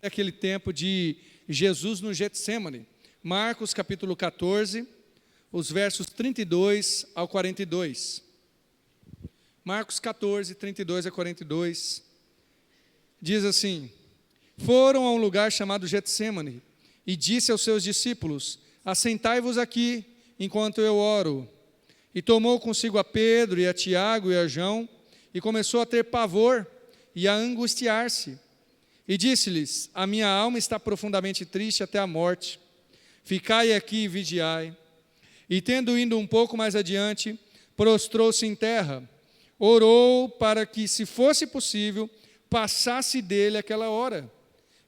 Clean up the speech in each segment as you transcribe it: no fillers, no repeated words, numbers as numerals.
aquele tempo de Jesus no Getsêmani. Marcos capítulo 14, os versos 32 ao 42. Marcos 14, 32 a 42. Diz assim: foram a um lugar chamado Getsêmani, e disse aos seus discípulos: assentai-vos aqui, enquanto eu oro. E tomou consigo a Pedro e a Tiago e a João, e começou a ter pavor e a angustiar-se. E disse-lhes: a minha alma está profundamente triste até a morte. Ficai aqui e vigiai. E tendo ido um pouco mais adiante, prostrou-se em terra, orou para que, se fosse possível, passasse dele aquela hora.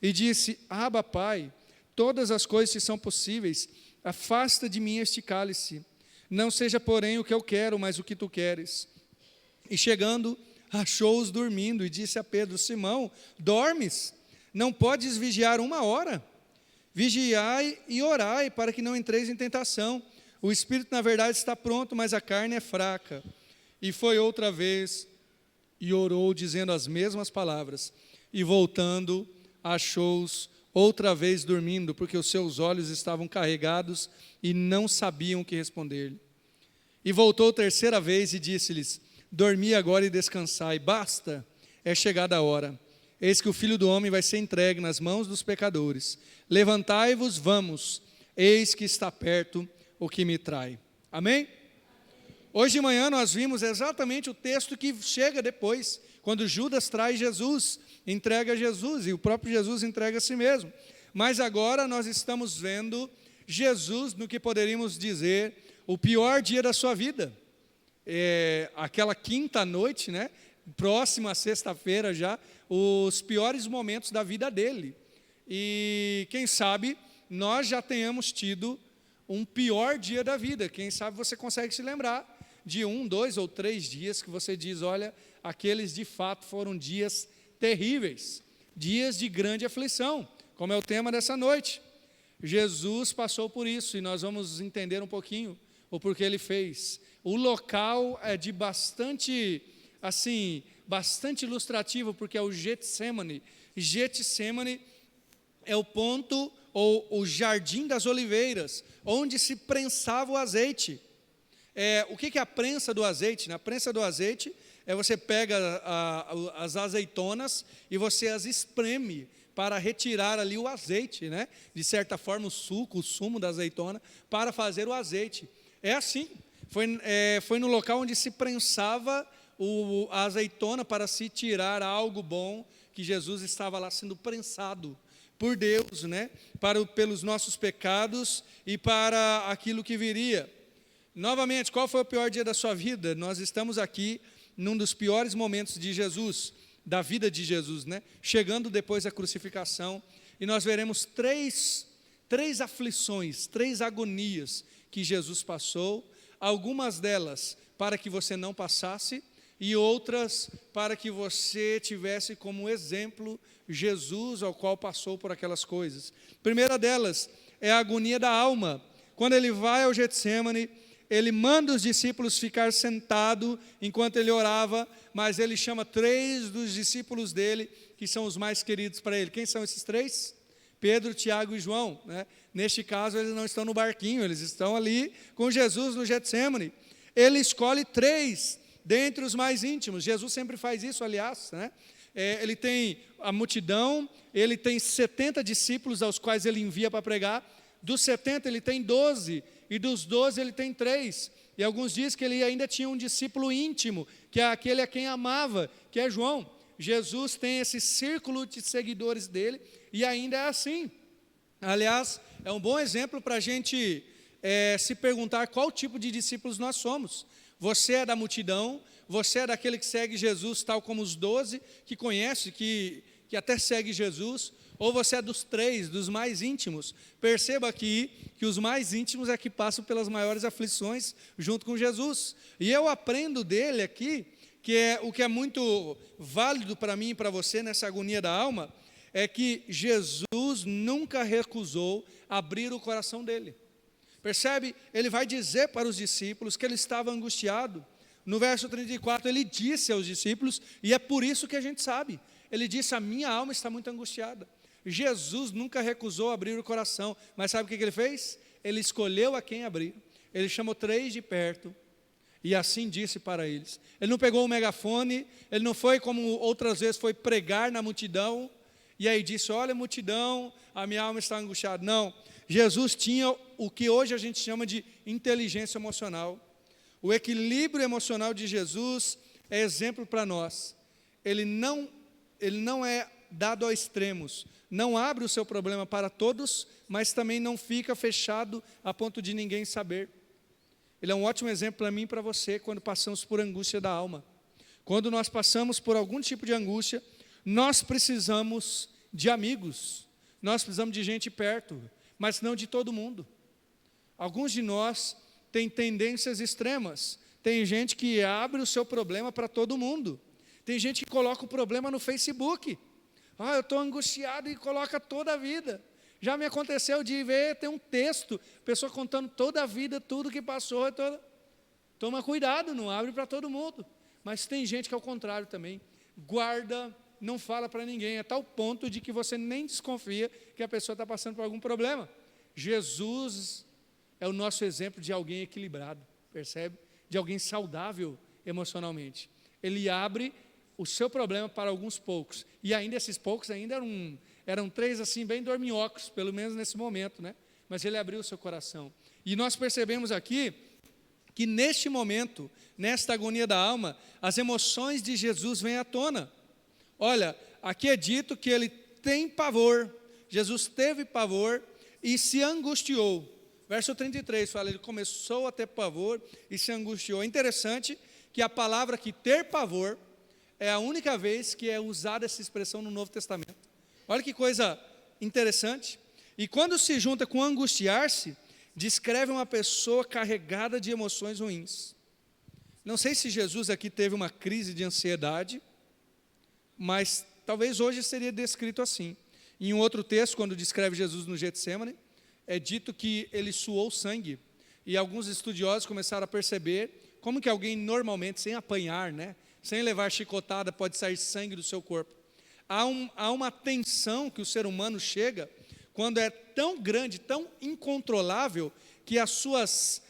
E disse: Abba, Pai, todas as coisas te são possíveis, afasta de mim este cálice. Não seja, porém, o que eu quero, mas o que tu queres. E chegando, achou-os dormindo, e disse a Pedro: Simão, dormes? Não podes vigiar uma hora? Vigiai e orai, para que não entreis em tentação. O espírito, na verdade, está pronto, mas a carne é fraca. E foi outra vez, e orou, dizendo as mesmas palavras. E voltando, achou-os outra vez dormindo, porque os seus olhos estavam carregados e não sabiam o que responder-lhe. E voltou terceira vez e disse-lhes: dormi agora e descansai, basta, é chegada a hora. Eis que o Filho do Homem vai ser entregue nas mãos dos pecadores. Levantai-vos, vamos, eis que está perto o que me trai. Amém? Hoje de manhã nós vimos exatamente o texto que chega depois, quando Judas traz Jesus, entrega Jesus, e o próprio Jesus entrega a si mesmo. Mas agora nós estamos vendo Jesus no que poderíamos dizer o pior dia da sua vida. Aquela quinta noite, né? Próxima sexta-feira já, os piores momentos da vida dele. E quem sabe nós já tenhamos tido um pior dia da vida. Quem sabe você consegue se lembrar de 1, 2 ou 3 dias que você diz: olha, aqueles de fato foram dias terríveis, dias de grande aflição, como é o tema dessa noite. Jesus passou por isso e nós vamos entender um pouquinho o porquê ele fez. O local é de bastante ilustrativo, porque é o Getsêmani. Getsêmani é o ponto, ou o jardim das oliveiras, onde se prensava o azeite. O que é a prensa do azeite? Na prensa do azeite, você pega as azeitonas e você as espreme para retirar ali o azeite, né? De certa forma o sumo da azeitona, para fazer o azeite. É assim, foi no local onde se prensava a azeitona para se tirar algo bom, que Jesus estava lá sendo prensado por Deus, né? Pelos nossos pecados e para aquilo que viria. Novamente, qual foi o pior dia da sua vida? Nós estamos aqui num dos piores momentos de Jesus, da vida de Jesus, né? Chegando depois da crucificação, e nós veremos três aflições, 3 agonias que Jesus passou, algumas delas para que você não passasse, e outras para que você tivesse como exemplo Jesus, ao qual passou por aquelas coisas. A primeira delas é a agonia da alma. Quando ele vai ao Getsêmani, ele manda os discípulos ficar sentado enquanto ele orava, mas ele chama 3 dos discípulos dele, que são os mais queridos para ele. Quem são esses 3? Pedro, Tiago e João, né? Neste caso, eles não estão no barquinho, eles estão ali com Jesus no Getsêmani. Ele escolhe 3 dentre os mais íntimos. Jesus sempre faz isso, aliás, né? Ele tem a multidão, ele tem 70 discípulos aos quais ele envia para pregar. Dos 70 ele tem 12, e dos 12 ele tem 3. E alguns dizem que ele ainda tinha um discípulo íntimo, que é aquele a quem amava, que é João. Jesus tem esse círculo de seguidores dele, e ainda é assim. Aliás, é um bom exemplo para a gente se perguntar qual tipo de discípulos nós somos. Você é da multidão, você é daquele que segue Jesus, tal como os 12, que conhece, que até segue Jesus, ou você é dos 3, dos mais íntimos. Perceba aqui que os mais íntimos é que passam pelas maiores aflições junto com Jesus. E eu aprendo dele aqui, o que é muito válido para mim e para você nessa agonia da alma, é que Jesus nunca recusou abrir o coração dele. Percebe? Ele vai dizer para os discípulos que ele estava angustiado. No verso 34, ele disse aos discípulos, e é por isso que a gente sabe. Ele disse: a minha alma está muito angustiada. Jesus nunca recusou abrir o coração, mas sabe o que ele fez? Ele escolheu a quem abrir. Ele chamou 3 de perto e assim disse para eles. Ele não pegou o megafone, ele não foi como outras vezes foi pregar na multidão e aí disse: olha, multidão, a minha alma está angustiada. Não, Jesus tinha o que hoje a gente chama de inteligência emocional. O equilíbrio emocional de Jesus é exemplo para nós. Ele não é dado a extremos, não abre o seu problema para todos, mas também não fica fechado a ponto de ninguém saber. Ele é um ótimo exemplo para mim e para você quando passamos por angústia da alma. Quando nós passamos por algum tipo de angústia, nós precisamos de amigos, nós precisamos de gente perto, mas não de todo mundo. Alguns de nós têm tendências extremas. Tem gente que abre o seu problema para todo mundo. Tem gente que coloca o problema no Facebook. Eu estou angustiado e coloca toda a vida. Já me aconteceu de ver, tem um texto, pessoa contando toda a vida, tudo que passou. Toma cuidado, não abre para todo mundo. Mas tem gente que é o contrário também. Guarda, não fala para ninguém, a tal ponto de que você nem desconfia que a pessoa está passando por algum problema. Jesus é o nosso exemplo de alguém equilibrado, percebe? De alguém saudável emocionalmente. Ele abre o seu problema para alguns poucos. E ainda esses poucos ainda eram 3 assim bem dorminhocos, pelo menos nesse momento, né? Mas ele abriu o seu coração. E nós percebemos aqui que neste momento, nesta agonia da alma, as emoções de Jesus vêm à tona. Olha, aqui é dito que ele tem pavor. Jesus teve pavor e se angustiou. Verso 33 fala, ele começou a ter pavor e se angustiou. É interessante que a palavra que ter pavor é a única vez que é usada essa expressão no Novo Testamento. Olha que coisa interessante. E quando se junta com angustiar-se, descreve uma pessoa carregada de emoções ruins. Não sei se Jesus aqui teve uma crise de ansiedade, mas talvez hoje seria descrito assim. Em um outro texto, quando descreve Jesus no Getsêmani, é dito que ele suou sangue. E alguns estudiosos começaram a perceber como que alguém normalmente, sem apanhar, né, sem levar chicotada, pode sair sangue do seu corpo. Há uma tensão que o ser humano chega quando é tão grande, tão incontrolável, que as suas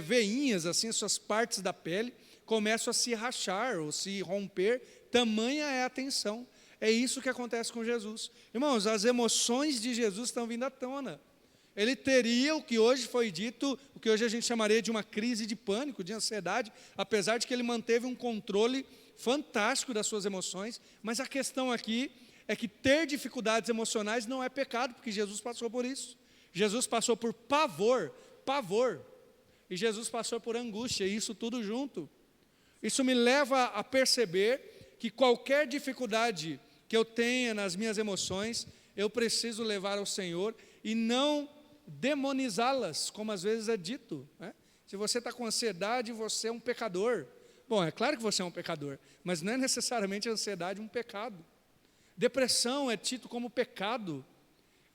veinhas, assim, as suas partes da pele, começam a se rachar ou se romper, tamanha é a tensão. É isso que acontece com Jesus. Irmãos, as emoções de Jesus estão vindo à tona. Ele teria o que hoje foi dito, o que hoje a gente chamaria de uma crise de pânico, de ansiedade, apesar de que ele manteve um controle fantástico das suas emoções, mas a questão aqui é que ter dificuldades emocionais não é pecado, porque Jesus passou por isso. Jesus passou por pavor, e Jesus passou por angústia, e isso tudo junto. Isso me leva a perceber que qualquer dificuldade que eu tenha nas minhas emoções, eu preciso levar ao Senhor e não demonizá-las, como às vezes é dito, né? Se você está com ansiedade, você é um pecador. Bom, é claro que você é um pecador, mas não é necessariamente a ansiedade um pecado. Depressão é tido como pecado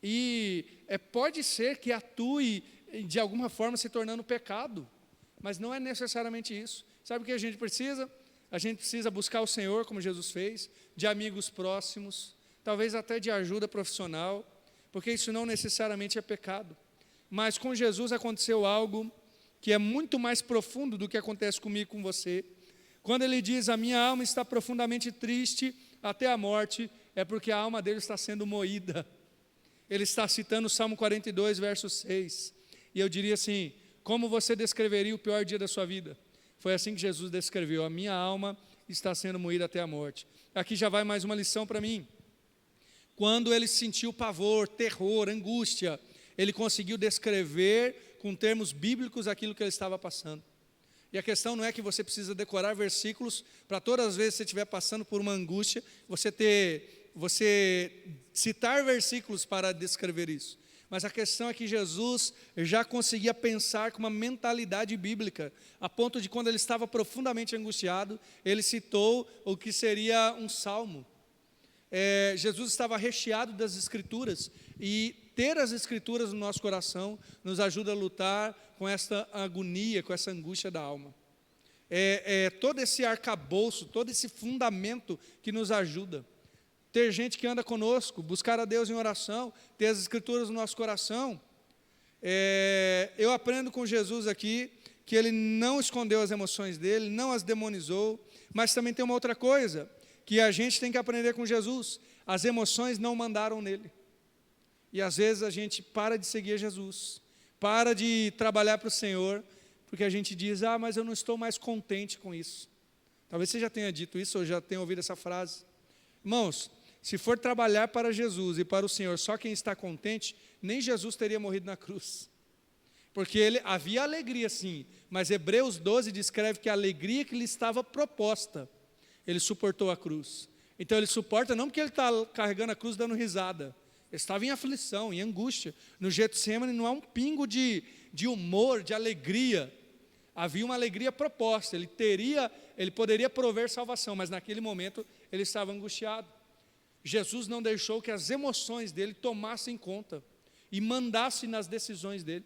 e pode ser que atue de alguma forma se tornando pecado, mas não é necessariamente isso. Sabe o que a gente precisa? A gente precisa buscar o Senhor, como Jesus fez, de amigos próximos, talvez até de ajuda profissional, porque isso não necessariamente é pecado. Mas com Jesus aconteceu algo que é muito mais profundo do que acontece comigo e com você. Quando ele diz, a minha alma está profundamente triste até a morte, é porque a alma dele está sendo moída. Ele está citando o Salmo 42, verso 6. E eu diria assim, como você descreveria o pior dia da sua vida? Foi assim que Jesus descreveu, a minha alma está sendo moída até a morte. Aqui já vai mais uma lição para mim. Quando ele sentiu pavor, terror, angústia, ele conseguiu descrever com termos bíblicos aquilo que ele estava passando. E a questão não é que você precisa decorar versículos para todas as vezes que você estiver passando por uma angústia, você citar versículos para descrever isso. Mas a questão é que Jesus já conseguia pensar com uma mentalidade bíblica, a ponto de quando ele estava profundamente angustiado, ele citou o que seria um salmo. Jesus estava recheado das Escrituras, e ter as Escrituras no nosso coração nos ajuda a lutar com essa agonia, com essa angústia da alma. Todo esse arcabouço, todo esse fundamento que nos ajuda. ter gente que anda conosco, buscar a Deus em oração, ter as Escrituras no nosso coração. Eu aprendo com Jesus aqui que Ele não escondeu as emoções dEle, não as demonizou, mas também tem uma outra coisa, que a gente tem que aprender com Jesus: as emoções não mandaram nele. E às vezes a gente para de seguir Jesus, para de trabalhar para o Senhor, porque a gente diz: mas eu não estou mais contente com isso. Talvez você já tenha dito isso, ou já tenha ouvido essa frase. Irmãos, se for trabalhar para Jesus e para o Senhor só quem está contente, nem Jesus teria morrido na cruz. Porque havia alegria sim, mas Hebreus 12 descreve que a alegria que lhe estava proposta, ele suportou a cruz. Então ele suporta não porque ele está carregando a cruz dando risada, ele estava em aflição, em angústia. No Getsemane não há um pingo de humor, de alegria. Havia uma alegria proposta, ele poderia prover salvação, mas naquele momento ele estava angustiado. Jesus não deixou que as emoções dele tomassem conta e mandassem nas decisões dele.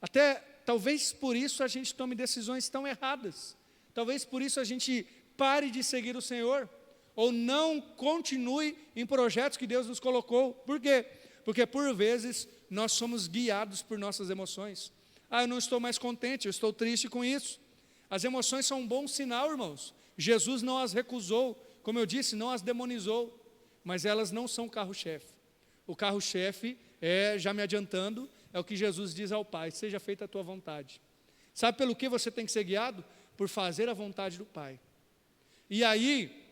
Até, talvez por isso a gente tome decisões tão erradas. Talvez por isso a gente pare de seguir o Senhor, ou não continue em projetos que Deus nos colocou. Por quê? Porque por vezes nós somos guiados por nossas emoções. Eu não estou mais contente, eu estou triste com isso. As emoções são um bom sinal, irmãos. Jesus não as recusou, como eu disse, não as demonizou, mas elas não são o carro-chefe. O carro-chefe já me adiantando, é o que Jesus diz ao Pai: seja feita a tua vontade. Sabe pelo que você tem que ser guiado? Por fazer a vontade do Pai. E aí,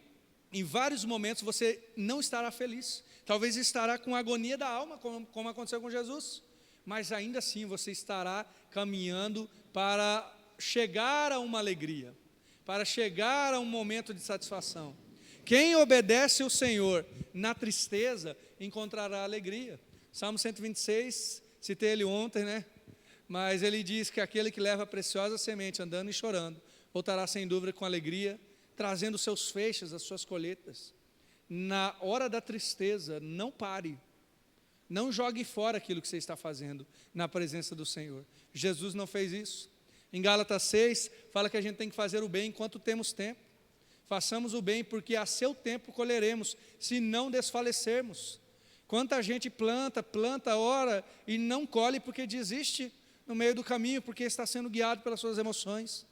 em vários momentos você não estará feliz, talvez estará com agonia da alma, como aconteceu com Jesus, mas ainda assim você estará caminhando para chegar a uma alegria, para chegar a um momento de satisfação. Quem obedece ao Senhor na tristeza encontrará alegria. Salmo 126, citei ele ontem, né? Mas ele diz que aquele que leva a preciosa semente andando e chorando, voltará sem dúvida com alegria, trazendo seus feixes, as suas colheitas. Na hora da tristeza, não pare, não jogue fora aquilo que você está fazendo na presença do Senhor. Jesus não fez isso. Em Gálatas 6, fala que a gente tem que fazer o bem enquanto temos tempo. Façamos o bem, porque a seu tempo colheremos, se não desfalecermos. Quanta gente planta, ora, e não colhe porque desiste no meio do caminho, porque está sendo guiado pelas suas emoções.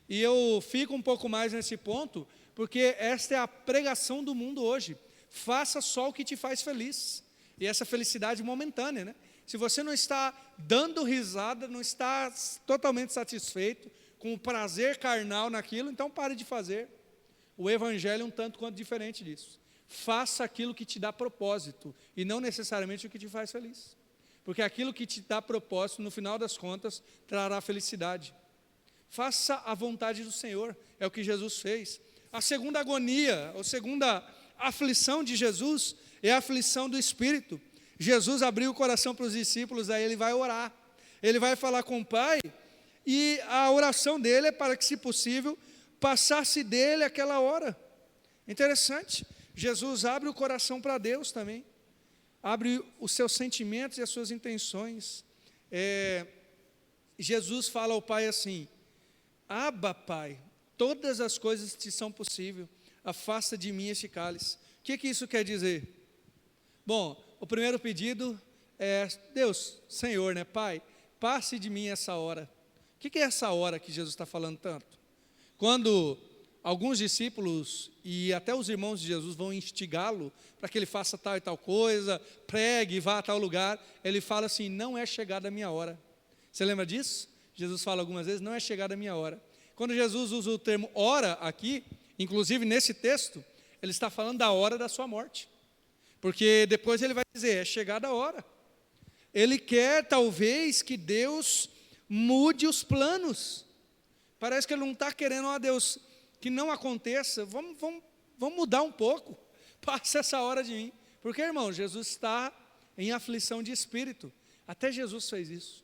E eu fico um pouco mais nesse ponto, porque esta é a pregação do mundo hoje: faça só o que te faz feliz, e essa felicidade momentânea, né? Se você não está dando risada, não está totalmente satisfeito, com o prazer carnal naquilo, então pare de fazer. O Evangelho é um tanto quanto diferente disso. Faça aquilo que te dá propósito, e não necessariamente o que te faz feliz, porque aquilo que te dá propósito, no final das contas, trará felicidade. Faça a vontade do Senhor, é o que Jesus fez. A segunda agonia, a segunda aflição de Jesus é a aflição do Espírito. Jesus abriu o coração para os discípulos, aí ele vai orar, ele vai falar com o Pai, e a oração dele é para que, se possível, passasse dele aquela hora. Interessante, Jesus abre o coração para Deus também, abre os seus sentimentos e as suas intenções. Jesus fala ao Pai assim: Abba, Pai, todas as coisas te são possíveis, afasta de mim este cálice. O que isso quer dizer? Bom, o primeiro pedido é: Deus, Senhor, né, Pai, passe de mim essa hora. O que é essa hora que Jesus está falando tanto? Quando alguns discípulos e até os irmãos de Jesus vão instigá-lo para que ele faça tal e tal coisa, pregue, vá a tal lugar, ele fala assim: não é chegada a minha hora. Você lembra disso? Jesus fala algumas vezes: não é chegada a minha hora. Quando Jesus usa o termo hora aqui, inclusive nesse texto, ele está falando da hora da sua morte, porque depois ele vai dizer: é chegada a hora. Ele quer talvez que Deus mude os planos. Parece que ele não está querendo: Deus, que não aconteça, vamos mudar um pouco, passa essa hora de mim. Porque, irmão, Jesus está em aflição de espírito. Até Jesus fez isso.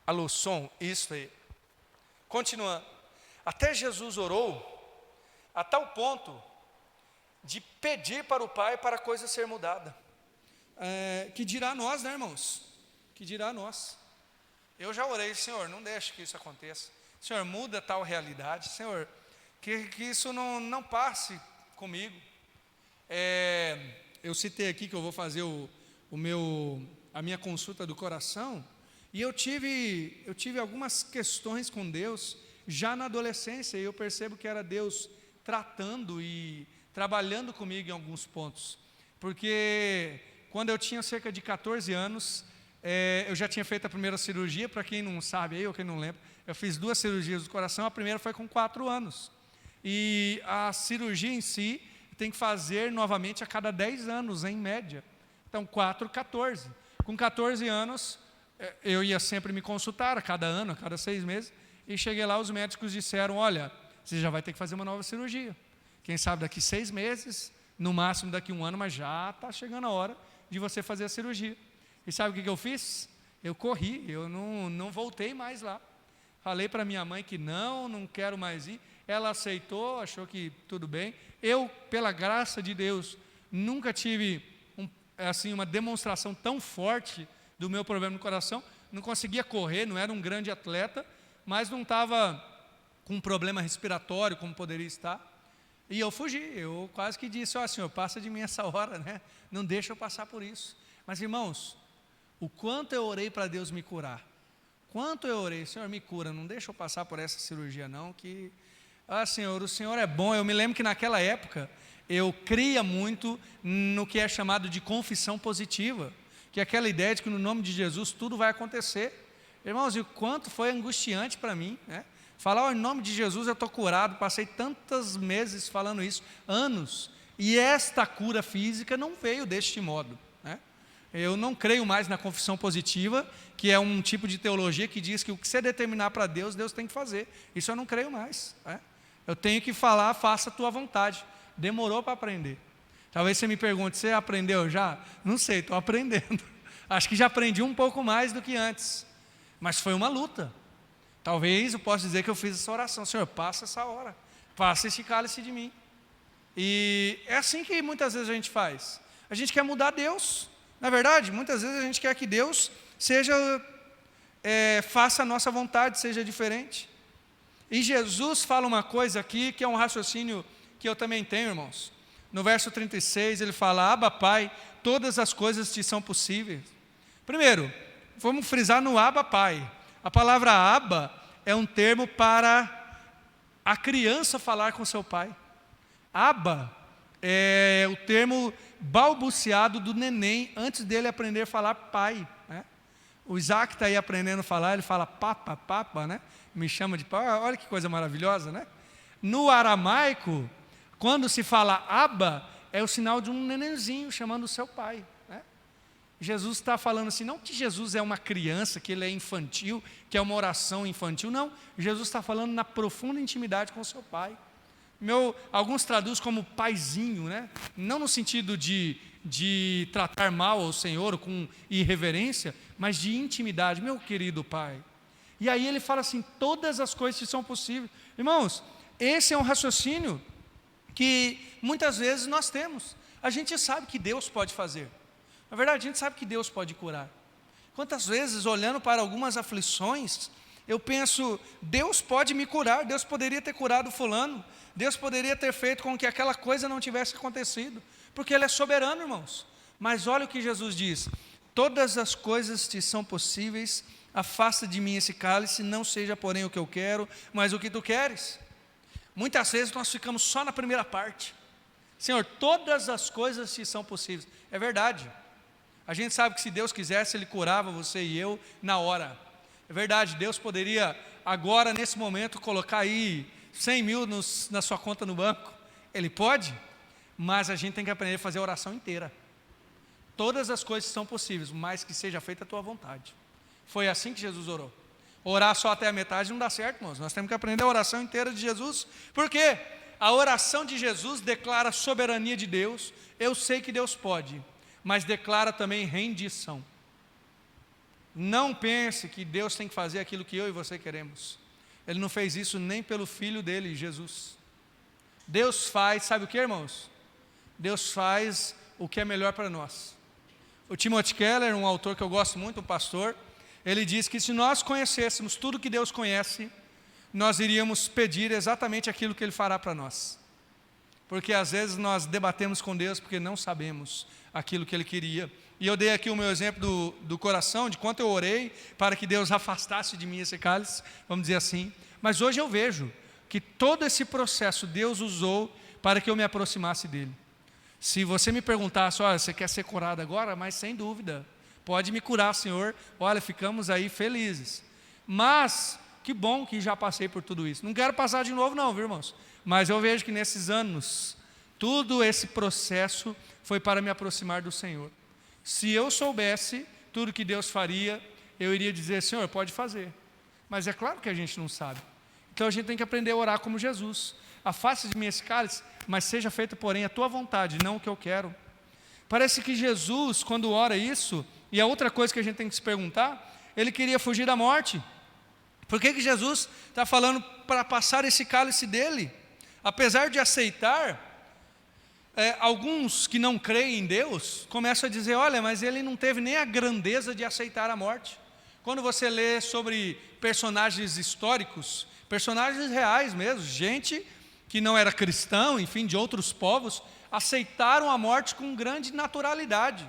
Alô, som, isso aí. Continuando. Até Jesus orou a tal ponto de pedir para o Pai para a coisa ser mudada. Que dirá nós, né, irmãos? Que dirá nós? Eu já orei, Senhor, não deixe que isso aconteça. Senhor, muda tal realidade. Senhor, que isso não passe comigo. Eu citei aqui que eu vou fazer a minha consulta do coração, e eu tive algumas questões com Deus, já na adolescência, e eu percebo que era Deus tratando e trabalhando comigo em alguns pontos, porque quando eu tinha cerca de 14 anos, eu já tinha feito a primeira cirurgia. Para quem não sabe aí, ou quem não lembra, eu fiz 2 cirurgias do coração, a primeira foi com 4 anos, e a cirurgia em si, tem que fazer novamente a cada 10 anos, em média, então 4, 14, com 14 anos, eu ia sempre me consultar, a cada ano, a cada 6 meses, e cheguei lá, os médicos disseram, olha, você já vai ter que fazer uma nova cirurgia, quem sabe daqui 6 meses, no máximo daqui 1 ano, mas já está chegando a hora de você fazer a cirurgia. E sabe o que eu fiz? Eu corri, eu não voltei mais lá, falei para minha mãe que não quero mais ir, ela aceitou, achou que tudo bem. Eu, pela graça de Deus, nunca tive uma demonstração tão forte do meu problema no coração, não conseguia correr, não era um grande atleta, mas não estava com um problema respiratório como poderia estar, e eu fugi. Eu quase que disse, Senhor, passa de mim essa hora, né? Não deixa eu passar por isso. Mas irmãos, o quanto eu orei para Deus me curar, quanto eu orei, Senhor, me cura, não deixa eu passar por essa cirurgia não, que, Senhor, o Senhor é bom. Eu me lembro que naquela época, eu cria muito no que é chamado de confissão positiva, que é aquela ideia de que no nome de Jesus tudo vai acontecer. Irmãos, e o quanto foi angustiante para mim, né? Falar, em nome de Jesus eu estou curado, passei tantos meses falando isso, anos, e esta cura física não veio deste modo, né? Eu não creio mais na confissão positiva, que é um tipo de teologia que diz que o que você determinar para Deus, Deus tem que fazer. Isso eu não creio mais, né? Eu tenho que falar, faça a tua vontade. Demorou para aprender. Talvez você me pergunte, você aprendeu já? Não sei, estou aprendendo. Acho que já aprendi um pouco mais do que antes, mas foi uma luta. Talvez eu possa dizer que eu fiz essa oração, Senhor, passa essa hora, passa esse cálice de mim. E é assim que muitas vezes a gente faz. A gente quer mudar Deus, na verdade, muitas vezes a gente quer que Deus faça a nossa vontade, seja diferente. E Jesus fala uma coisa aqui, que é um raciocínio que eu também tenho, irmãos. No verso 36, ele fala, Abba, Pai, todas as coisas te são possíveis. Primeiro, vamos frisar no Abba, Pai. A palavra Abba é um termo para a criança falar com seu pai. Abba é o termo balbuciado do neném, antes dele aprender a falar pai, né? O Isaac está aí aprendendo a falar, ele fala papa, né? Me chama de pai, olha que coisa maravilhosa, né? No aramaico, quando se fala Abba, é o sinal de um nenenzinho chamando o seu pai, né? Jesus está falando assim, não que Jesus é uma criança, que ele é infantil, que é uma oração infantil, não. Jesus está falando na profunda intimidade com o seu pai. Alguns traduzem como paizinho, né? Não no sentido de tratar mal ao Senhor com irreverência, mas de intimidade, meu querido pai. E aí ele fala assim, todas as coisas são possíveis. Irmãos, esse é um raciocínio que muitas vezes nós temos. A gente sabe que Deus pode fazer. Na verdade, a gente sabe que Deus pode curar. Quantas vezes, olhando para algumas aflições, eu penso, Deus pode me curar, Deus poderia ter curado fulano, Deus poderia ter feito com que aquela coisa não tivesse acontecido, porque Ele é soberano, irmãos. Mas olha o que Jesus diz, todas as coisas te são possíveis, afasta de mim esse cálice, não seja porém o que eu quero, mas o que tu queres. Muitas vezes nós ficamos só na primeira parte. Senhor, todas as coisas te são possíveis. É verdade. A gente sabe que se Deus quisesse, Ele curava você e eu na hora. É verdade, Deus poderia agora, nesse momento, colocar aí 100 mil na sua conta no banco. Ele pode, mas a gente tem que aprender a fazer a oração inteira. Todas as coisas são possíveis, mas que seja feita a tua vontade. Foi assim que Jesus orou. Orar só até a metade não dá certo, irmãos. Nós temos que aprender a oração inteira de Jesus. Por quê? A oração de Jesus declara a soberania de Deus. Eu sei que Deus pode, mas declara também rendição. Não pense que Deus tem que fazer aquilo que eu e você queremos. Ele não fez isso nem pelo Filho dele, Jesus. Deus faz, sabe o que, irmãos? Deus faz o que é melhor para nós. O Timothy Keller, um autor que eu gosto muito, um pastor, ele diz que se nós conhecêssemos tudo que Deus conhece, nós iríamos pedir exatamente aquilo que Ele fará para nós. Porque às vezes nós debatemos com Deus porque não sabemos aquilo que Ele queria. E eu dei aqui o meu exemplo do coração, de quanto eu orei para que Deus afastasse de mim esse cálice, vamos dizer assim. Mas hoje eu vejo que todo esse processo Deus usou para que eu me aproximasse dEle. Se você me perguntasse, olha, você quer ser curado agora? Mas sem dúvida, pode me curar, Senhor. Olha, ficamos aí felizes. Mas, que bom que já passei por tudo isso. Não quero passar de novo não, viu, irmãos? Mas eu vejo que nesses anos, todo esse processo foi para me aproximar do Senhor. Se eu soubesse tudo que Deus faria, eu iria dizer, Senhor, pode fazer. Mas é claro que a gente não sabe. Então a gente tem que aprender a orar como Jesus. Afaste de mim esse cálice, mas seja feita, porém, a tua vontade, não o que eu quero. Parece que Jesus, quando ora isso, e a outra coisa que a gente tem que se perguntar, ele queria fugir da morte. Por que Jesus está falando para passar esse cálice dele? Apesar de aceitar, alguns que não creem em Deus, começam a dizer, olha, mas ele não teve nem a grandeza de aceitar a morte. Quando você lê sobre personagens históricos, personagens reais mesmo, gente que não era cristão, enfim, de outros povos, aceitaram a morte com grande naturalidade.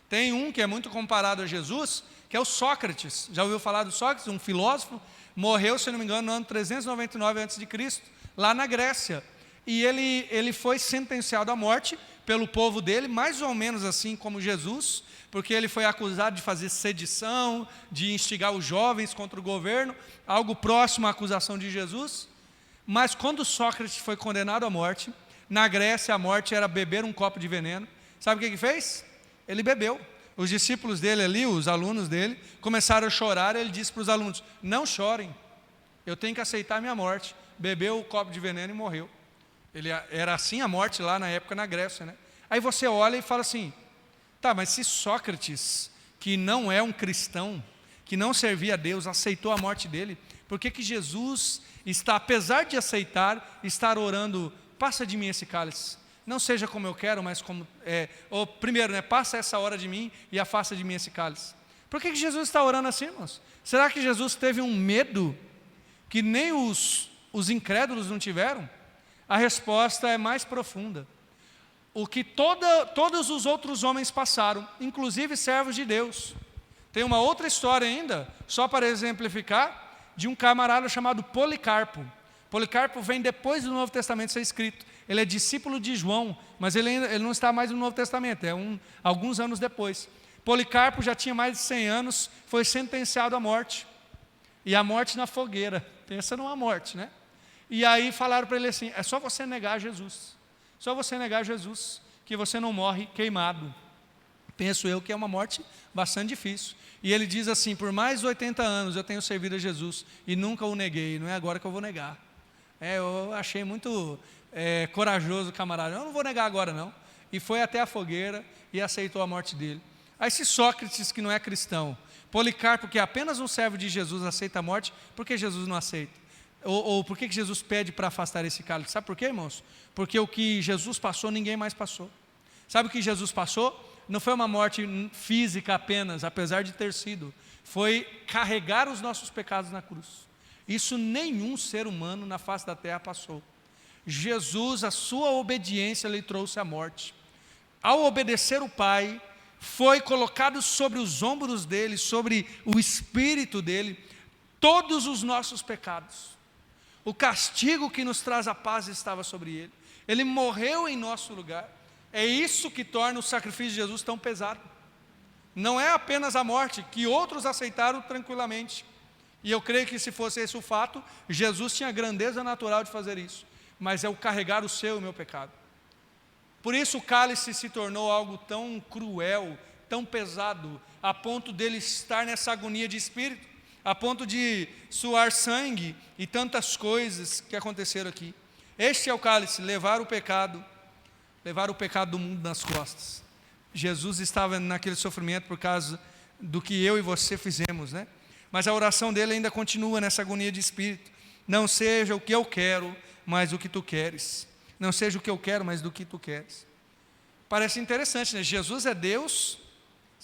Tem um que é muito comparado a Jesus, que é o Sócrates. Já ouviu falar do Sócrates? Um filósofo, morreu, se não me engano, no ano 399 a.C., lá na Grécia. E ele foi sentenciado à morte pelo povo dele, mais ou menos assim como Jesus, porque ele foi acusado de fazer sedição, de instigar os jovens contra o governo, algo próximo à acusação de Jesus. Mas quando Sócrates foi condenado à morte, na Grécia a morte era beber um copo de veneno. Sabe o que ele fez? Ele bebeu. Os discípulos dele ali, os alunos dele, começaram a chorar. Ele disse para os alunos, não chorem, eu tenho que aceitar a minha morte. Bebeu o copo de veneno e morreu. Era assim a morte lá na época na Grécia, né? Aí você olha e fala assim, tá, mas se Sócrates, que não é um cristão, que não servia a Deus, aceitou a morte dele, por que Jesus está, apesar de aceitar, estar orando, passa de mim esse cálice, não seja como eu quero, mas como, ou primeiro, né, passa essa hora de mim e afasta de mim esse cálice. Por que Jesus está orando assim, irmãos? Será que Jesus teve um medo que nem os incrédulos não tiveram? A resposta é mais profunda. O que todos os outros homens passaram, inclusive servos de Deus. Tem uma outra história ainda, só para exemplificar, de um camarada chamado Policarpo. Policarpo vem depois do Novo Testamento ser escrito. Ele é discípulo de João, mas ele não está mais no Novo Testamento, alguns anos depois. Policarpo já tinha mais de 100 anos, foi sentenciado à morte. E a morte na fogueira. Pensa numa morte, né? E aí falaram para ele assim, é só você negar Jesus. Só você negar Jesus, que você não morre queimado. Penso eu que é uma morte bastante difícil. E ele diz assim, por mais de 80 anos eu tenho servido a Jesus e nunca o neguei, não é agora que eu vou negar. Eu achei muito corajoso o camarada, eu não vou negar agora não. E foi até a fogueira e aceitou a morte dele. Aí esse Sócrates que não é cristão, Policarpo que é apenas um servo de Jesus aceita a morte, por que Jesus não aceita? Ou por que Jesus pede para afastar esse cálice? Sabe por quê, irmãos? Porque o que Jesus passou, ninguém mais passou. Sabe o que Jesus passou? Não foi uma morte física apenas, apesar de ter sido. Foi carregar os nossos pecados na cruz. Isso nenhum ser humano na face da terra passou. Jesus, a sua obediência lhe trouxe a morte. Ao obedecer o Pai, foi colocado sobre os ombros dele, sobre o espírito dele, todos os nossos pecados. O castigo que nos traz a paz estava sobre ele. Ele morreu em nosso lugar. É isso que torna o sacrifício de Jesus tão pesado. Não é apenas a morte, que outros aceitaram tranquilamente. E eu creio que se fosse esse o fato, Jesus tinha a grandeza natural de fazer isso. Mas é o carregar o seu e o meu pecado. Por isso o cálice se tornou algo tão cruel, tão pesado, a ponto dele estar nessa agonia de espírito, a ponto de suar sangue e tantas coisas que aconteceram aqui. Este é o cálice, levar o pecado do mundo nas costas. Jesus estava naquele sofrimento por causa do que eu e você fizemos, né? Mas a oração dele ainda continua nessa agonia de espírito. Não seja o que eu quero, mas o que tu queres. Não seja o que eu quero, mas do que tu queres. Parece interessante, né? Jesus é Deus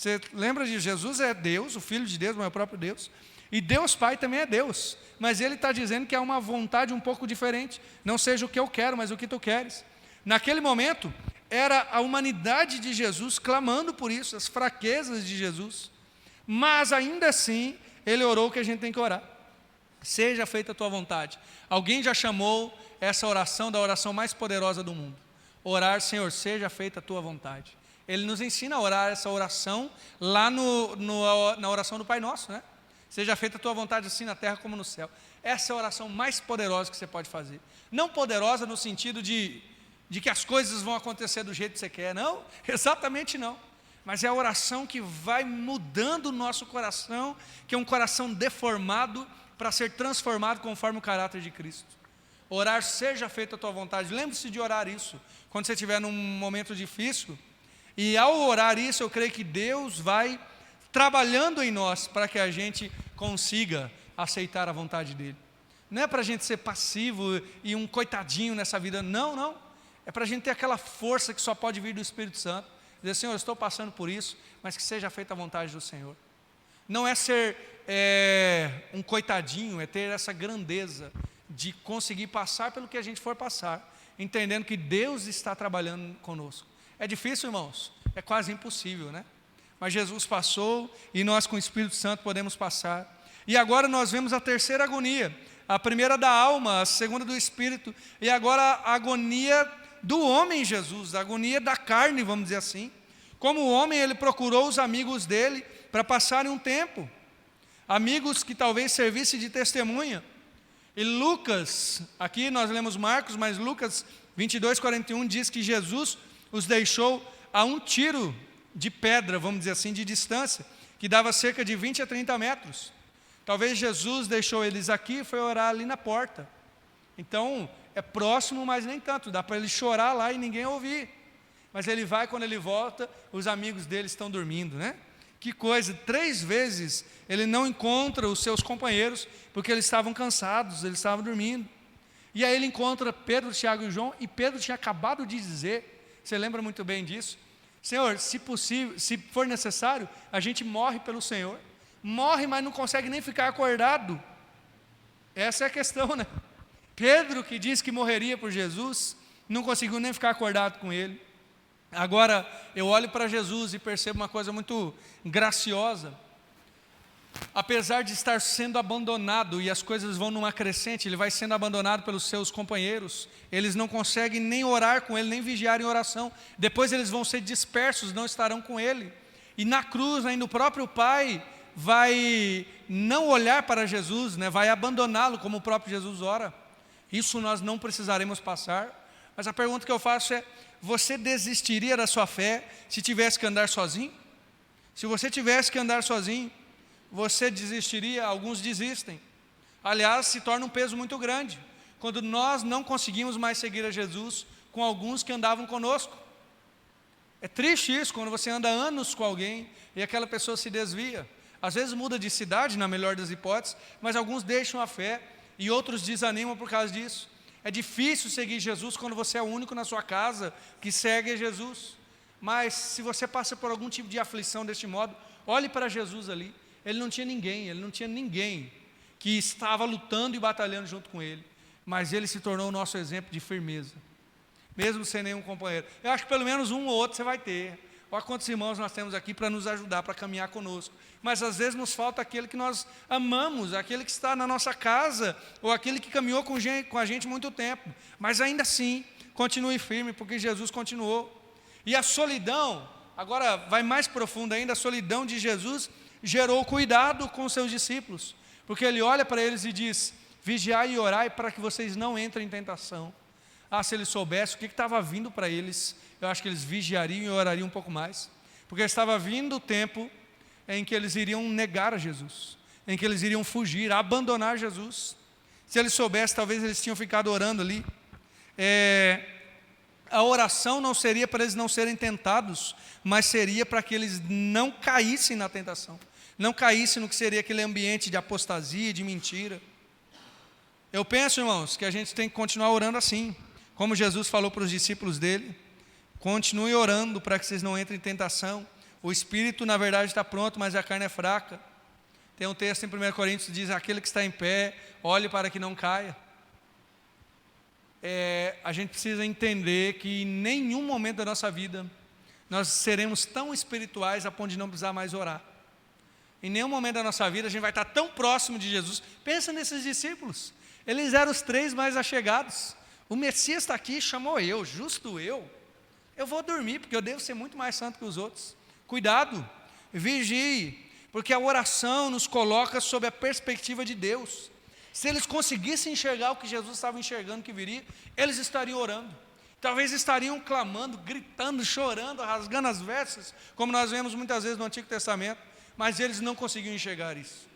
Você lembra de Jesus é Deus, o Filho de Deus, mas é o próprio Deus. E Deus Pai também é Deus. Mas Ele está dizendo que há uma vontade um pouco diferente. Não seja o que eu quero, mas o que tu queres. Naquele momento, era a humanidade de Jesus clamando por isso, as fraquezas de Jesus. Mas ainda assim, Ele orou o que a gente tem que orar. Seja feita a tua vontade. Alguém já chamou essa oração da oração mais poderosa do mundo. Orar, Senhor, seja feita a tua vontade. Ele nos ensina a orar essa oração lá na oração do Pai Nosso, né? Seja feita a tua vontade assim na terra como no céu. Essa é a oração mais poderosa que você pode fazer. Não poderosa no sentido de que as coisas vão acontecer do jeito que você quer. Não, exatamente não. Mas é a oração que vai mudando o nosso coração, que é um coração deformado, para ser transformado conforme o caráter de Cristo. Orar, seja feita a tua vontade. Lembre-se de orar isso, quando você estiver num momento difícil. E ao orar isso, eu creio que Deus vai trabalhando em nós, para que a gente consiga aceitar a vontade dEle. Não é para a gente ser passivo e um coitadinho nessa vida, não. É para a gente ter aquela força que só pode vir do Espírito Santo. Dizer, Senhor, eu estou passando por isso, mas que seja feita a vontade do Senhor. Não é ser um coitadinho, é ter essa grandeza de conseguir passar pelo que a gente for passar, entendendo que Deus está trabalhando conosco. É difícil, irmãos? É quase impossível, né? Mas Jesus passou e nós com o Espírito Santo podemos passar. E agora nós vemos a terceira agonia. A primeira da alma, a segunda do Espírito, e agora a agonia do homem Jesus, a agonia da carne, vamos dizer assim. Como o homem, ele procurou os amigos dele para passarem um tempo. Amigos que talvez servissem de testemunha. E Lucas, aqui nós lemos Marcos, mas Lucas 22:41 diz que Jesus os deixou a um tiro de pedra, vamos dizer assim, de distância, que dava cerca de 20 a 30 metros. Talvez Jesus deixou eles aqui e foi orar ali na porta. Então, é próximo, mas nem tanto, dá para ele chorar lá e ninguém ouvir. Mas ele vai, quando ele volta, os amigos dele estão dormindo, né? Que coisa, 3 vezes ele não encontra os seus companheiros, porque eles estavam cansados, eles estavam dormindo. E aí ele encontra Pedro, Tiago e João, e Pedro tinha acabado de dizer, você lembra muito bem disso? Senhor, se possível, se for necessário, a gente morre pelo Senhor. Morre, mas não consegue nem ficar acordado. Essa é a questão, né? Pedro, que disse que morreria por Jesus, não conseguiu nem ficar acordado com ele. Agora, eu olho para Jesus e percebo uma coisa muito graciosa. Apesar de estar sendo abandonado, e as coisas vão numa crescente, ele vai sendo abandonado pelos seus companheiros, eles não conseguem nem orar com ele, nem vigiar em oração. Depois eles vão ser dispersos, não estarão com ele. E na cruz, ainda o próprio Pai vai não olhar para Jesus, né? Vai abandoná-lo, como o próprio Jesus ora. Isso nós não precisaremos passar. Mas a pergunta que eu faço é: você desistiria da sua fé se tivesse que andar sozinho? Se você tivesse que andar sozinho, você desistiria? Alguns desistem. Aliás, se torna um peso muito grande, quando nós não conseguimos mais seguir a Jesus com alguns que andavam conosco. É triste isso, quando você anda anos com alguém e aquela pessoa se desvia. Às vezes muda de cidade, na melhor das hipóteses, mas alguns deixam a fé e outros desanimam por causa disso. É difícil seguir Jesus quando você é o único na sua casa que segue Jesus. Mas se você passa por algum tipo de aflição deste modo, olhe para Jesus ali. Ele não tinha ninguém que estava lutando e batalhando junto com ele. Mas ele se tornou o nosso exemplo de firmeza, mesmo sem nenhum companheiro. Eu acho que pelo menos um ou outro você vai ter. Olha quantos irmãos nós temos aqui para nos ajudar, para caminhar conosco. Mas às vezes nos falta aquele que nós amamos, aquele que está na nossa casa, ou aquele que caminhou com a gente muito tempo. Mas ainda assim, continue firme, porque Jesus continuou. E a solidão, agora vai mais profundo ainda, a solidão de Jesus gerou cuidado com os seus discípulos. Porque ele olha para eles e diz: vigiai e orai para que vocês não entrem em tentação. Ah, se eles soubessem o que estava vindo para eles, eu acho que eles vigiariam e orariam um pouco mais. Porque estava vindo o tempo em que eles iriam negar a Jesus, em que eles iriam fugir, abandonar Jesus. Se eles soubessem, talvez eles tinham ficado orando ali. A oração não seria para eles não serem tentados, mas seria para que eles não caíssem na tentação, não caíssem no que seria aquele ambiente de apostasia, de mentira. Eu penso, irmãos, que a gente tem que continuar orando assim, como Jesus falou para os discípulos dele: continue orando para que vocês não entrem em tentação. O espírito, na verdade, está pronto, mas a carne é fraca. Tem um texto em 1 Coríntios que diz: aquele que está em pé, olhe para que não caia. A gente precisa entender que em nenhum momento da nossa vida nós seremos tão espirituais a ponto de não precisar mais orar. Em nenhum momento da nossa vida a gente vai estar tão próximo de Jesus. Pensa nesses discípulos, eles eram os 3 mais achegados. O Messias está aqui, chamou eu, justo eu vou dormir, porque eu devo ser muito mais santo que os outros. Cuidado, vigie, porque a oração nos coloca sob a perspectiva de Deus. Se eles conseguissem enxergar o que Jesus estava enxergando que viria, eles estariam orando. Talvez estariam clamando, gritando, chorando, rasgando as vestes, como nós vemos muitas vezes no Antigo Testamento, mas eles não conseguiam enxergar isso.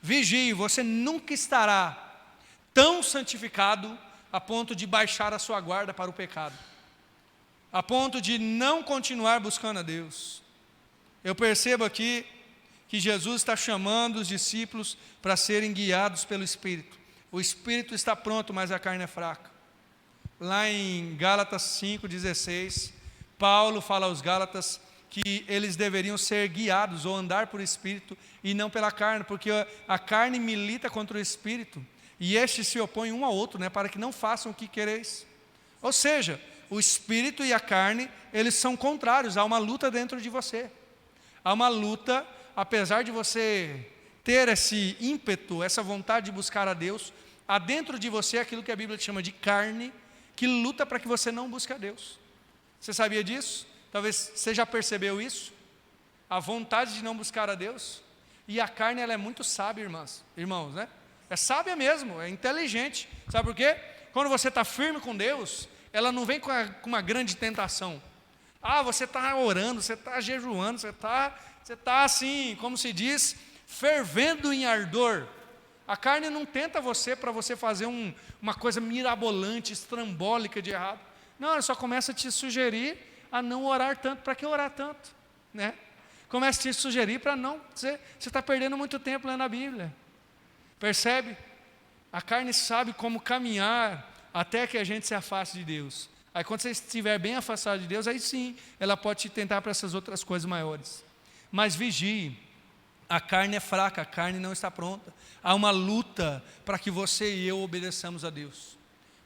Vigie, você nunca estará tão santificado a ponto de baixar a sua guarda para o pecado, a ponto de não continuar buscando a Deus. Eu percebo aqui que Jesus está chamando os discípulos para serem guiados pelo Espírito. O Espírito está pronto, mas a carne é fraca. Lá em Gálatas 5,16, Paulo fala aos Gálatas que eles deveriam ser guiados ou andar por Espírito e não pela carne, porque a carne milita contra o Espírito e estes se opõem um ao outro, para que não façam o que quereis. Ou seja, o Espírito e a carne, eles são contrários, há uma luta dentro de você. Há uma luta. Apesar de você ter esse ímpeto, essa vontade de buscar a Deus, há dentro de você aquilo que a Bíblia chama de carne, que luta para que você não busque a Deus. Você sabia disso? Talvez você já percebeu isso? A vontade de não buscar a Deus. E a carne, ela é muito sábia, irmãos, né? É sábia mesmo, é inteligente. Sabe por quê? Quando você está firme com Deus, ela não vem com uma grande tentação. Você está orando, você está jejuando, você está assim, como se diz, fervendo em ardor. A carne não tenta você para você fazer uma coisa mirabolante, estrambólica de errado. Não, ela só começa a te sugerir a não orar tanto. Para que orar tanto? Começa a te sugerir para não... Você está perdendo muito tempo lendo a Bíblia. Percebe? A carne sabe como caminhar até que a gente se afaste de Deus. Aí quando você estiver bem afastado de Deus, aí sim, ela pode te tentar para essas outras coisas maiores. Mas vigie, a carne é fraca, a carne não está pronta. Há uma luta para que você e eu obedeçamos a Deus.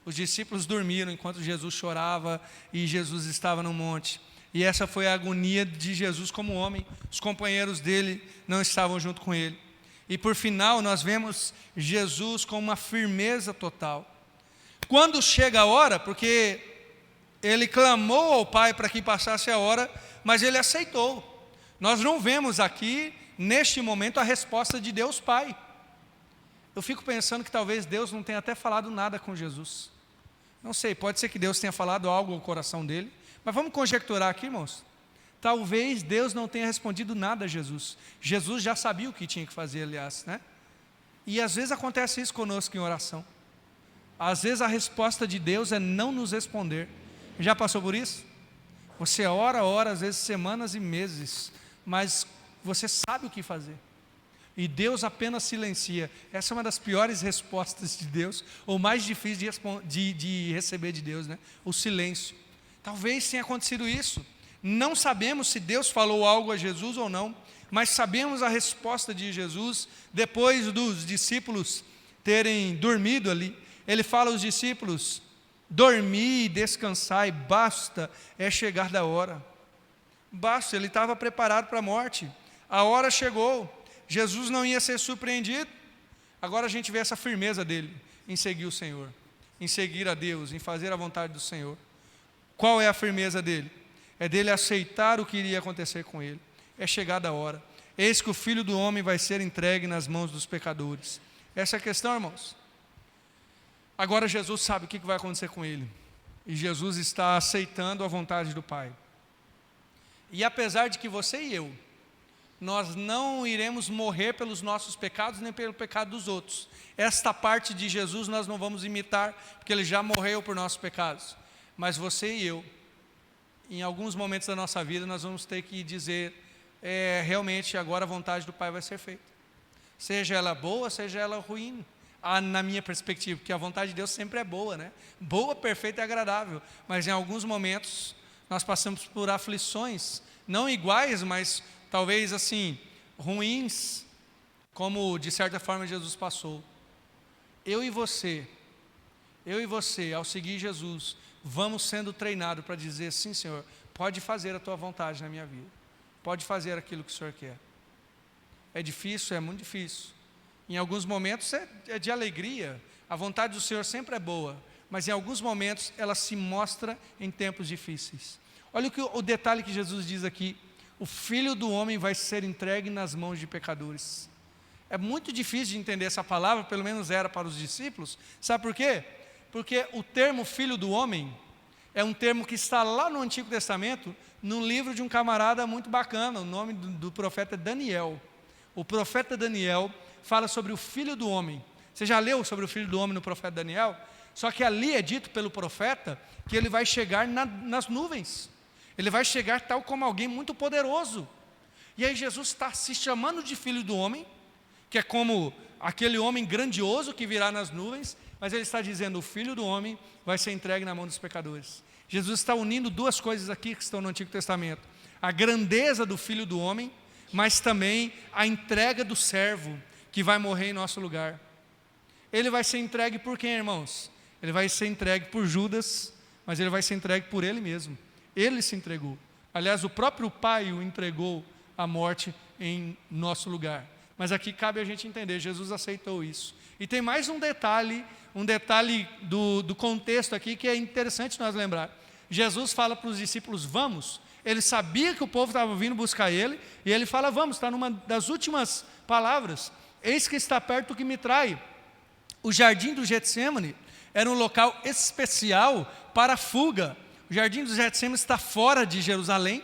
Os discípulos dormiram enquanto Jesus chorava e Jesus estava no monte. E essa foi a agonia de Jesus como homem. Os companheiros dele não estavam junto com ele. E por final nós vemos Jesus com uma firmeza total. Quando chega a hora, porque ele clamou ao Pai para que passasse a hora, mas ele aceitou. Nós não vemos aqui, neste momento, a resposta de Deus Pai. Eu fico pensando que talvez Deus não tenha até falado nada com Jesus. Não sei, pode ser que Deus tenha falado algo ao coração dele, mas vamos conjecturar aqui, irmãos. Talvez Deus não tenha respondido nada a Jesus. Jesus já sabia o que tinha que fazer, aliás, E às vezes acontece isso conosco em oração. Às vezes a resposta de Deus é não nos responder. Já passou por isso? Você ora, às vezes semanas e meses, mas você sabe o que fazer. E Deus apenas silencia. Essa é uma das piores respostas de Deus, ou mais difícil de receber de Deus, O silêncio. Talvez tenha acontecido isso. Não sabemos se Deus falou algo a Jesus ou não, mas sabemos a resposta de Jesus, depois dos discípulos terem dormido ali. Ele fala aos discípulos: dormi e descansai, basta é chegar da hora. Basta, ele estava preparado para a morte. A hora chegou, Jesus não ia ser surpreendido. Agora a gente vê essa firmeza dele em seguir o Senhor, em seguir a Deus, em fazer a vontade do Senhor. Qual é a firmeza dele? É dele aceitar o que iria acontecer com ele. É chegada a hora. Eis que o Filho do Homem vai ser entregue nas mãos dos pecadores. Essa é a questão, irmãos. Agora Jesus sabe o que vai acontecer com ele. E Jesus está aceitando a vontade do Pai. E apesar de que você e eu, nós não iremos morrer pelos nossos pecados, nem pelo pecado dos outros. Esta parte de Jesus nós não vamos imitar, porque ele já morreu por nossos pecados. Mas você e eu, em alguns momentos da nossa vida, nós vamos ter que dizer, realmente agora a vontade do Pai vai ser feita. Seja ela boa, seja ela ruim. Na minha perspectiva, porque a vontade de Deus sempre é boa, Boa, perfeita e agradável. Mas em alguns momentos, nós passamos por aflições não iguais, mas talvez assim, ruins, como de certa forma Jesus passou. Eu e você, ao seguir Jesus, vamos sendo treinados para dizer: sim, Senhor, pode fazer a tua vontade na minha vida, pode fazer aquilo que o Senhor quer. É difícil, é muito difícil. Em alguns momentos é de alegria, a vontade do Senhor sempre é boa, mas em alguns momentos ela se mostra em tempos difíceis. Olha o detalhe que Jesus diz aqui: o Filho do Homem vai ser entregue nas mãos de pecadores. É muito difícil de entender essa palavra, pelo menos era para os discípulos. Sabe por quê? Porque o termo Filho do Homem é um termo que está lá no Antigo Testamento, num livro de um camarada muito bacana. O nome do profeta é Daniel. O profeta Daniel fala sobre o Filho do Homem. Você já leu sobre o Filho do Homem no profeta Daniel? Só que ali é dito pelo profeta que ele vai chegar nas nuvens. Ele vai chegar tal como alguém muito poderoso. E aí Jesus está se chamando de Filho do Homem, que é como aquele homem grandioso que virá nas nuvens, mas ele está dizendo: o Filho do Homem vai ser entregue na mão dos pecadores. Jesus está unindo duas coisas aqui que estão no Antigo Testamento: a grandeza do Filho do Homem, mas também a entrega do servo que vai morrer em nosso lugar. Ele vai ser entregue por quem, irmãos? Ele vai ser entregue por Judas, mas ele vai ser entregue por ele mesmo. Ele se entregou. Aliás, o próprio Pai o entregou à morte em nosso lugar. Mas aqui cabe a gente entender: Jesus aceitou isso. E tem mais um detalhe do contexto aqui que é interessante nós lembrar. Jesus fala para os discípulos: vamos. Ele sabia que o povo estava vindo buscar ele, e ele fala: vamos, está numa das últimas palavras: eis que está perto o que me trai. O jardim do Getsêmani era um local especial para a fuga. O jardim do Getsêmani está fora de Jerusalém,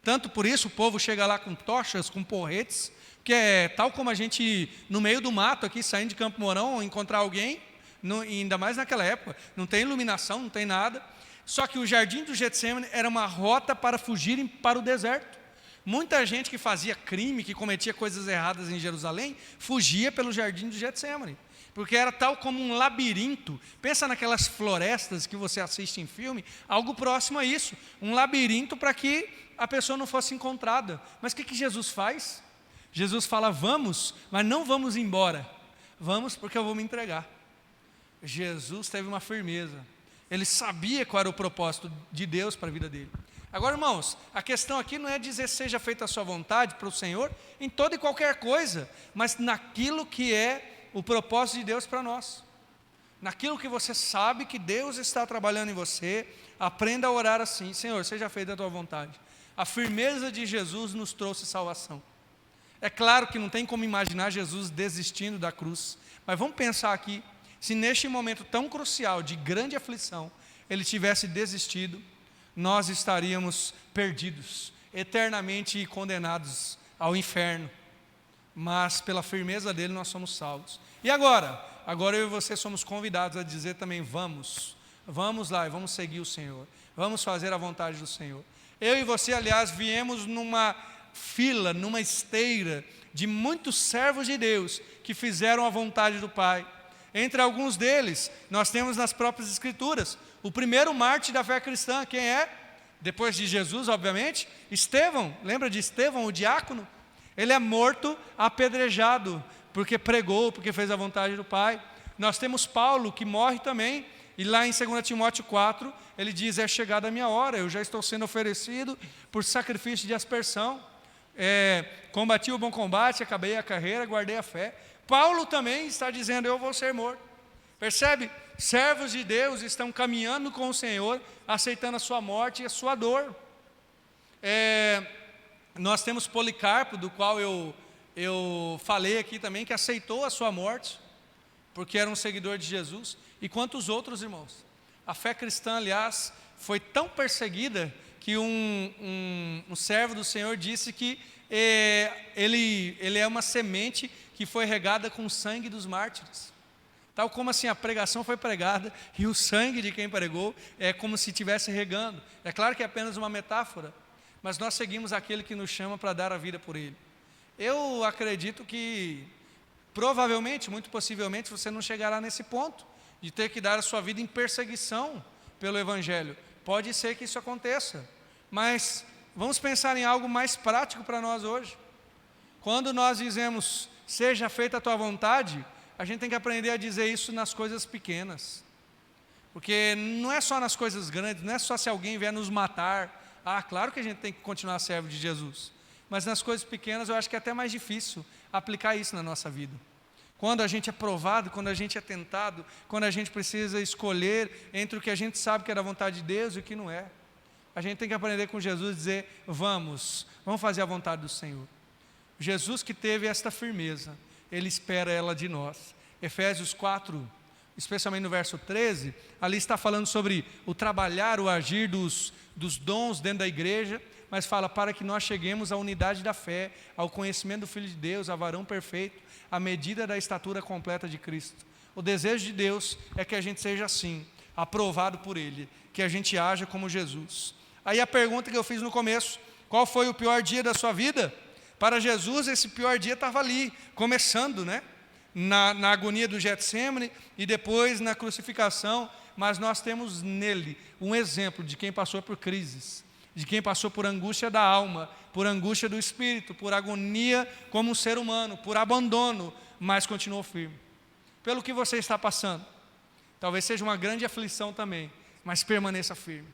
tanto por isso o povo chega lá com tochas, com porretes, que é tal como a gente, no meio do mato aqui, saindo de Campo Mourão, encontrar alguém, ainda mais naquela época, não tem iluminação, não tem nada. Só que o jardim do Getsêmani era uma rota para fugirem para o deserto. Muita gente que fazia crime, que cometia coisas erradas em Jerusalém, fugia pelo jardim do Getsêmani, porque era tal como um labirinto. Pensa naquelas florestas que você assiste em filme, algo próximo a isso, um labirinto para que a pessoa não fosse encontrada. Mas o que Jesus faz? Jesus fala: vamos, mas não vamos embora, vamos porque eu vou me entregar. Jesus teve uma firmeza, ele sabia qual era o propósito de Deus para a vida dele. Agora, irmãos, a questão aqui não é dizer seja feita a sua vontade para o Senhor em toda e qualquer coisa, mas naquilo que é o propósito de Deus para nós. Naquilo que você sabe que Deus está trabalhando em você, aprenda a orar assim: Senhor, seja feita a tua vontade. A firmeza de Jesus nos trouxe salvação. É claro que não tem como imaginar Jesus desistindo da cruz, mas vamos pensar aqui, se neste momento tão crucial, de grande aflição, ele tivesse desistido, nós estaríamos perdidos, eternamente condenados ao inferno. Mas pela firmeza dele nós somos salvos. E agora eu e você somos convidados a dizer também: vamos lá e vamos seguir o Senhor, vamos fazer a vontade do Senhor. Eu e você, aliás, viemos numa fila, numa esteira de muitos servos de Deus que fizeram a vontade do Pai. Entre alguns deles, nós temos nas próprias Escrituras o primeiro mártir da fé cristã. Quem é? Depois de Jesus, obviamente, Estevão. Lembra de Estevão, o diácono? Ele é morto, apedrejado, porque pregou, porque fez a vontade do Pai. Nós temos Paulo, que morre também, e lá em 2 Timóteo 4, ele diz: é chegada a minha hora, eu já estou sendo oferecido por sacrifício de aspersão. Combati o bom combate, acabei a carreira, guardei a fé. Paulo também está dizendo: eu vou ser morto. Percebe? Servos de Deus estão caminhando com o Senhor, aceitando a sua morte e a sua dor. Nós temos Policarpo, do qual eu falei aqui também, que aceitou a sua morte, porque era um seguidor de Jesus. E quantos outros, irmãos? A fé cristã, aliás, foi tão perseguida que um servo do Senhor disse que ele é uma semente que foi regada com o sangue dos mártires. Tal como assim a pregação foi pregada e o sangue de quem pregou é como se estivesse regando. É claro que é apenas uma metáfora, mas nós seguimos aquele que nos chama para dar a vida por ele. Eu acredito que provavelmente, muito possivelmente, você não chegará nesse ponto de ter que dar a sua vida em perseguição pelo Evangelho. Pode ser que isso aconteça, mas Vamos pensar em algo mais prático para nós hoje. Quando nós dizemos, seja feita a tua vontade, a gente tem que aprender a dizer isso nas coisas pequenas. Porque não é só nas coisas grandes, não é só se alguém vier nos matar. Claro que a gente tem que continuar servo de Jesus. Mas nas coisas pequenas eu acho que é até mais difícil aplicar isso na nossa vida. Quando a gente é provado, quando a gente é tentado, quando a gente precisa escolher entre o que a gente sabe que é da vontade de Deus e o que não é. A gente tem que aprender com Jesus e dizer, vamos fazer a vontade do Senhor. Jesus que teve esta firmeza, Ele espera ela de nós. Efésios 4, especialmente no verso 13, ali está falando sobre o trabalhar, o agir dos dons dentro da igreja, mas fala para que nós cheguemos à unidade da fé, ao conhecimento do Filho de Deus, a varão perfeito, à medida da estatura completa de Cristo. O desejo de Deus é que a gente seja assim, aprovado por Ele, que a gente haja como Jesus. Aí a pergunta que eu fiz no começo, qual foi o pior dia da sua vida? Para Jesus esse pior dia estava ali, começando, né? Na agonia do Getsêmani e depois na crucificação, mas nós temos nele um exemplo de quem passou por crises, de quem passou por angústia da alma, por angústia do espírito, por agonia como um ser humano, por abandono, mas continuou firme. Pelo que você está passando, talvez seja uma grande aflição também, mas permaneça firme.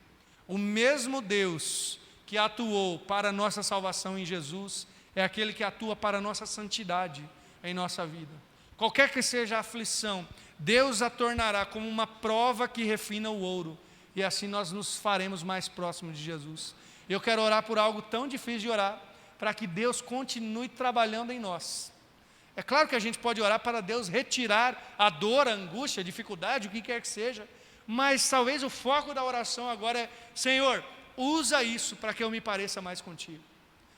O mesmo Deus que atuou para a nossa salvação em Jesus, é aquele que atua para a nossa santidade em nossa vida. Qualquer que seja a aflição, Deus a tornará como uma prova que refina o ouro, e assim nós nos faremos mais próximos de Jesus. Eu quero orar por algo tão difícil de orar, para que Deus continue trabalhando em nós. É claro que a gente pode orar para Deus retirar a dor, a angústia, a dificuldade, o que quer que seja, mas talvez o foco da oração agora é, Senhor, usa isso para que eu me pareça mais contigo.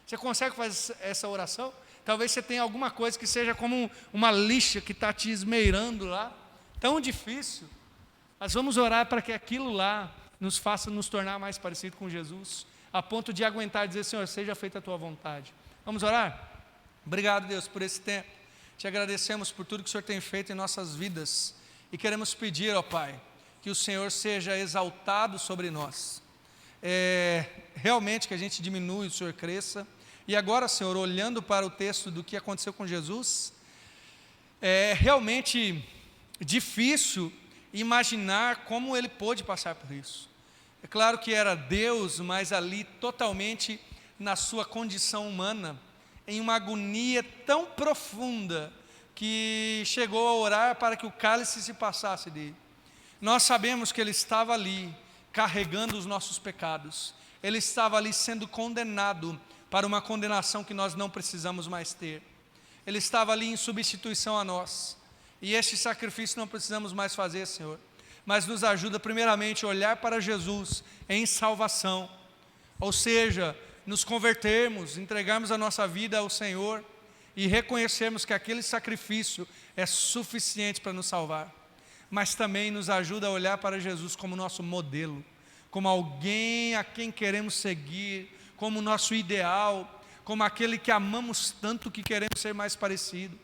Você consegue fazer essa oração? Talvez você tenha alguma coisa que seja como uma lixa que está te esmeirando lá, tão difícil. Mas vamos orar para que aquilo lá nos faça nos tornar mais parecido com Jesus, a ponto de aguentar e dizer, Senhor, seja feita a tua vontade. Vamos orar? Obrigado, Deus, por esse tempo. Te agradecemos por tudo que o Senhor tem feito em nossas vidas. E queremos pedir, ó Pai, que o Senhor seja exaltado sobre nós. Realmente que a gente diminua e o Senhor cresça. E agora, Senhor, olhando para o texto do que aconteceu com Jesus, é realmente difícil imaginar como ele pôde passar por isso. É claro que era Deus, mas ali totalmente na sua condição humana, em uma agonia tão profunda, que chegou a orar para que o cálice se passasse dele. Nós sabemos que ele estava ali, carregando os nossos pecados, ele estava ali sendo condenado, para uma condenação que nós não precisamos mais ter. Ele estava ali em substituição a nós, e este sacrifício não precisamos mais fazer, Senhor, mas nos ajuda primeiramente a olhar para Jesus em salvação, ou seja, nos convertermos, entregarmos a nossa vida ao Senhor, e reconhecermos que aquele sacrifício é suficiente para nos salvar, mas também nos ajuda a olhar para Jesus como nosso modelo, como alguém a quem queremos seguir, como nosso ideal, como aquele que amamos tanto que queremos ser mais parecido,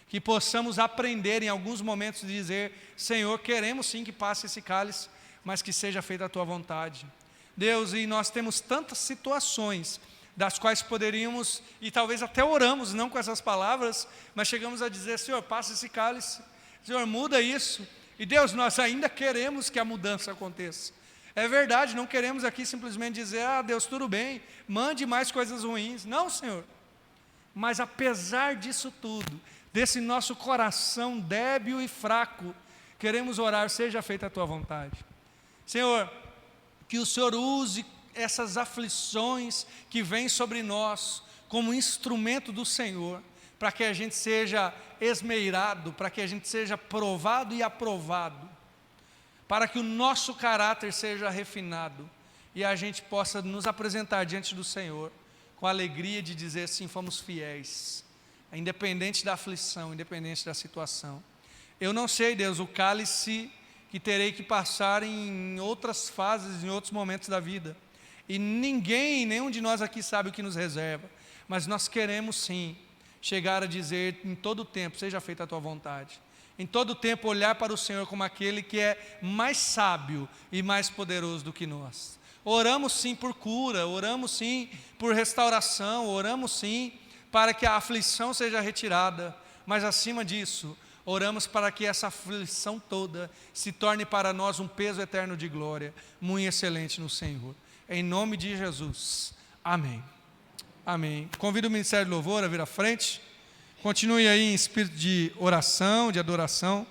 que possamos aprender em alguns momentos de dizer, Senhor, queremos sim que passe esse cálice, mas que seja feita a tua vontade. Deus, e nós temos tantas situações, das quais poderíamos, e talvez até oramos, não com essas palavras, mas chegamos a dizer, Senhor, passa esse cálice, Senhor, muda isso, e Deus, nós ainda queremos que a mudança aconteça. É verdade, não queremos aqui simplesmente dizer, Deus, tudo bem, mande mais coisas ruins. Não, Senhor. Mas apesar disso tudo, desse nosso coração débil e fraco, queremos orar, seja feita a tua vontade. Senhor, que o Senhor use essas aflições que vêm sobre nós, como instrumento do Senhor, para que a gente seja esmeirado, para que a gente seja provado e aprovado, para que o nosso caráter seja refinado e a gente possa nos apresentar diante do Senhor com a alegria de dizer sim, fomos fiéis, independente da aflição, independente da situação. Eu não sei, Deus, o cálice que terei que passar em outras fases, em outros momentos da vida, e nenhum de nós aqui sabe o que nos reserva, mas nós queremos sim chegar a dizer em todo o tempo, seja feita a tua vontade. Em todo o tempo olhar para o Senhor como aquele que é mais sábio e mais poderoso do que nós. Oramos sim por cura, oramos sim por restauração, oramos sim para que a aflição seja retirada, mas acima disso, oramos para que essa aflição toda se torne para nós um peso eterno de glória, muito excelente no Senhor. Em nome de Jesus. Amém. Amém. Convido o Ministério de Louvor a vir à frente. Continue aí em espírito de oração, de adoração.